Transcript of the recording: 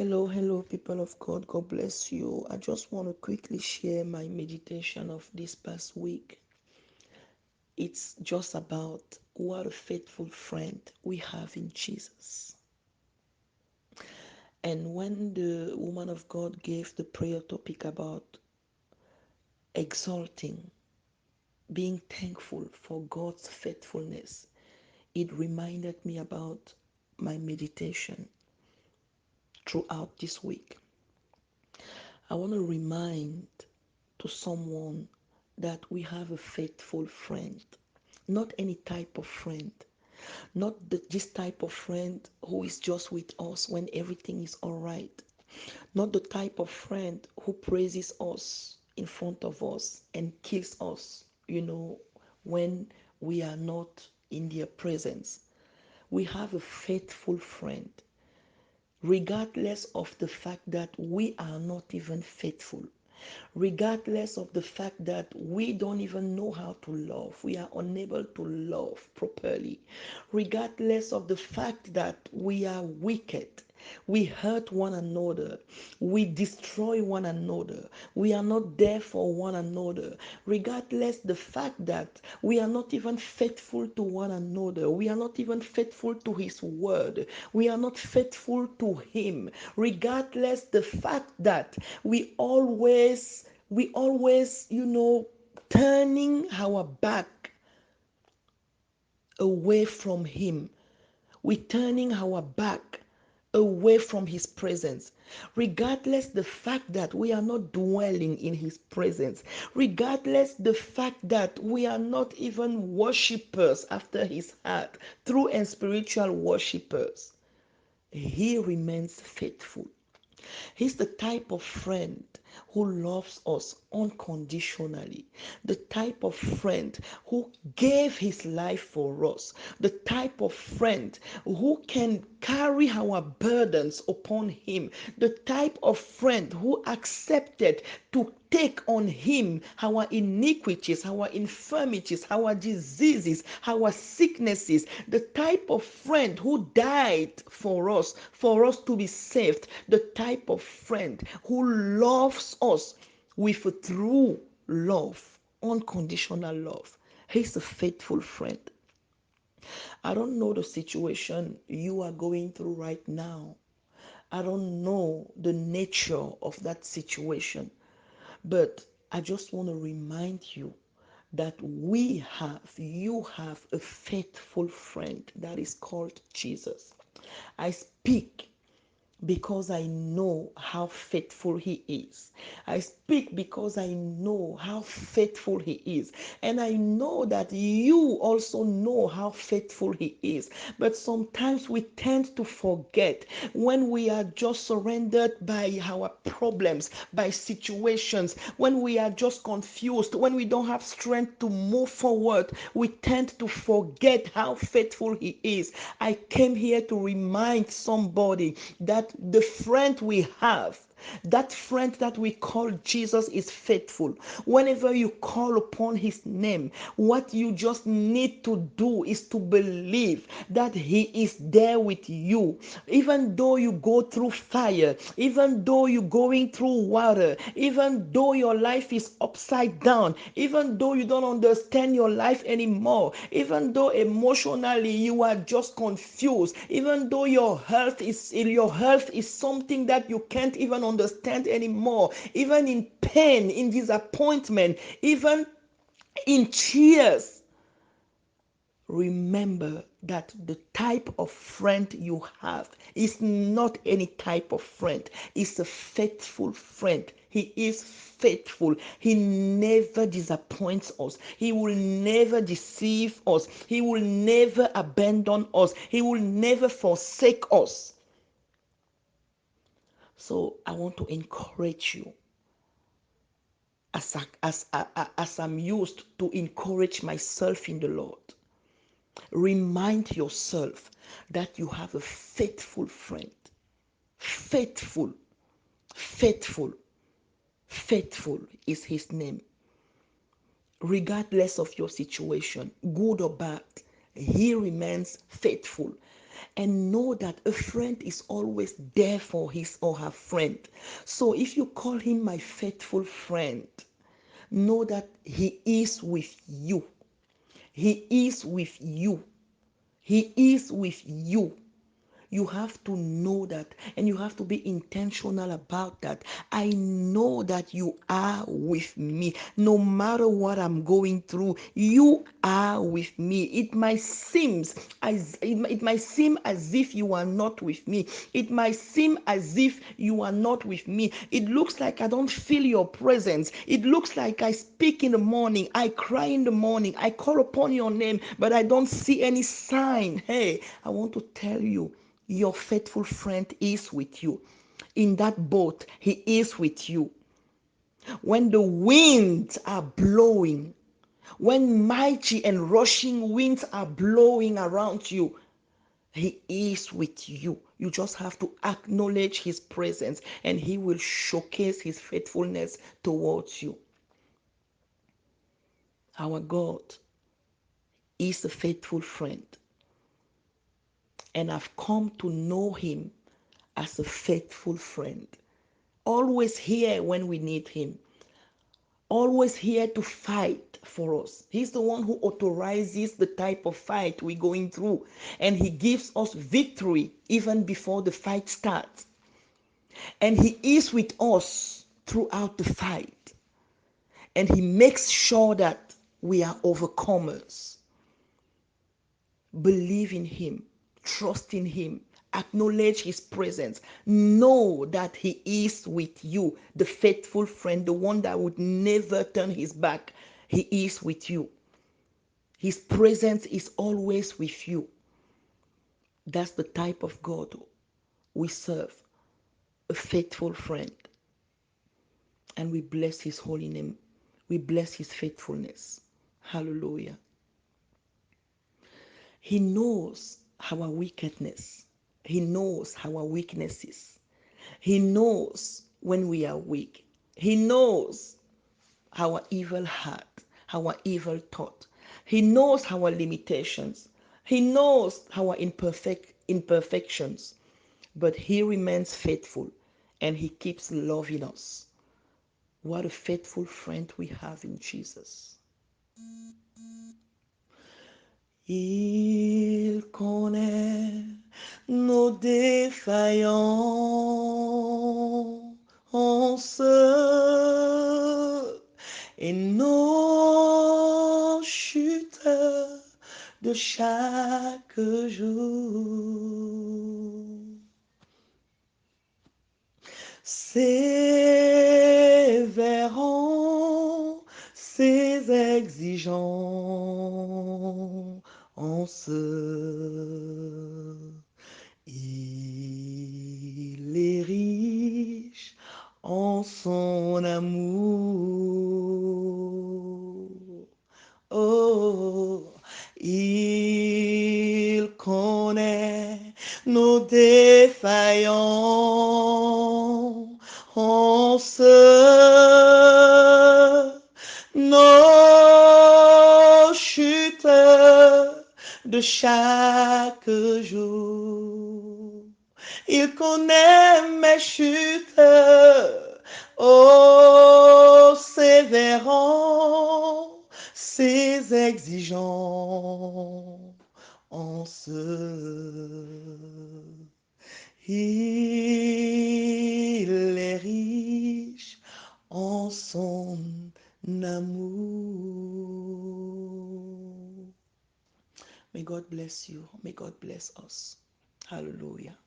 Hello, people of God. God bless you. I just want to quickly share my meditation of this past week. It's just about what a faithful friend we have in Jesus. And when the woman of God gave the prayer topic about exalting, being thankful for God's faithfulness, it reminded me about my meditation throughout this week. I want to remind to someone that we have a faithful friend, not any type of friend, not this type of friend who is just with us when everything is all right, not the type of friend who praises us in front of us and kills us, when we are not in their presence. We have a faithful friend regardless of the fact that we are not even faithful, regardless of the fact that we don't even know how to love, we are unable to love properly, regardless of the fact that we are wicked, we hurt one another, we destroy one another, we are not there for one another, regardless the fact that we are not even faithful to one another, we are not even faithful to his word, we are not faithful to him, regardless the fact that we always turning our back away from him, we turning our back away from his presence, regardless the fact that we are not dwelling in his presence, regardless the fact that we are not even worshippers after his heart, true and spiritual worshippers, he remains faithful. He's the type of friend who loves us unconditionally, the type of friend who gave his life for us, the type of friend who can carry our burdens upon him, the type of friend who accepted to take on him our iniquities, our infirmities, our diseases, our sicknesses, the type of friend who died for us to be saved, the type of friend who loves us with a true love, unconditional love. He's a faithful friend. I don't know the situation you are going through right now. I don't know the nature of that situation. But I just want to remind you that you have a faithful friend that is called Jesus. I speak because I know how faithful he is. I speak because I know how faithful he is. And I know that you also know how faithful he is. But sometimes we tend to forget when we are just surrendered by our problems, by situations, when we are just confused, when we don't have strength to move forward, we tend to forget how faithful he is. I came here to remind somebody that the friend we have, that friend that we call Jesus, is faithful. Whenever you call upon his name, what you just need to do is to believe that he is there with you. Even though you go through fire, even though you're going through water, even though your life is upside down, even though you don't understand your life anymore, even though emotionally you are just confused, even though your health is something that you can't even understand anymore, even in pain, in disappointment, even in tears, remember that the type of friend you have is not any type of friend. It's a faithful friend. He is faithful. He never disappoints us. He will never deceive us. He will never abandon us. He will never forsake us. So I want to encourage you, as I'm used to encourage myself in the Lord. Remind yourself that you have a faithful friend. Faithful, faithful, faithful is his name. Regardless of your situation, good or bad, he remains faithful. and know that a friend is always there for his or her friend. So if you call him my faithful friend, know that he is with you. He is with you. He is with you. You have to know that, and you have to be intentional about that. I know that you are with me. No matter what I'm going through, you are with me. It might seem as if you are not with me. It might seem as if you are not with me. It looks like I don't feel your presence. It looks like I speak in the morning, I cry in the morning, I call upon your name, but I don't see any sign. Hey, I want to tell you, your faithful friend is with you. In that boat, he is with you. When the winds are blowing, when mighty and rushing winds are blowing around you, he is with you. You just have to acknowledge his presence, and he will showcase his faithfulness towards you. Our God is a faithful friend, and I've come to know him as a faithful friend. Always here when we need him, always here to fight for us. He's the one who authorizes the type of fight we're going through, and he gives us victory even before the fight starts. And he is with us throughout the fight, and he makes sure that we are overcomers. Believe in him, trust in him, acknowledge his presence, know that he is with you, the faithful friend, the one that would never turn his back. He is with you. His presence is always with you. That's the type of God we serve, a faithful friend. And we bless his holy name. We bless his faithfulness. Hallelujah. He knows our wickedness. He knows our weaknesses. He knows when we are weak. He knows our evil heart, our evil thought. He knows our limitations. He knows our imperfections. But he remains faithful, and he keeps loving us. What a faithful friend we have in Jesus. Il connaît nos défaillances et nos chutes de chaque jour. Sévérant, ses exigences. Il est riche en son amour. Oh, il connaît nos défaillances, nos chutes de chaque jour. Il connaît mes chutes, oh sévérant, ses exigences. Il est riche en son amour. May God bless you. May God bless us. Hallelujah.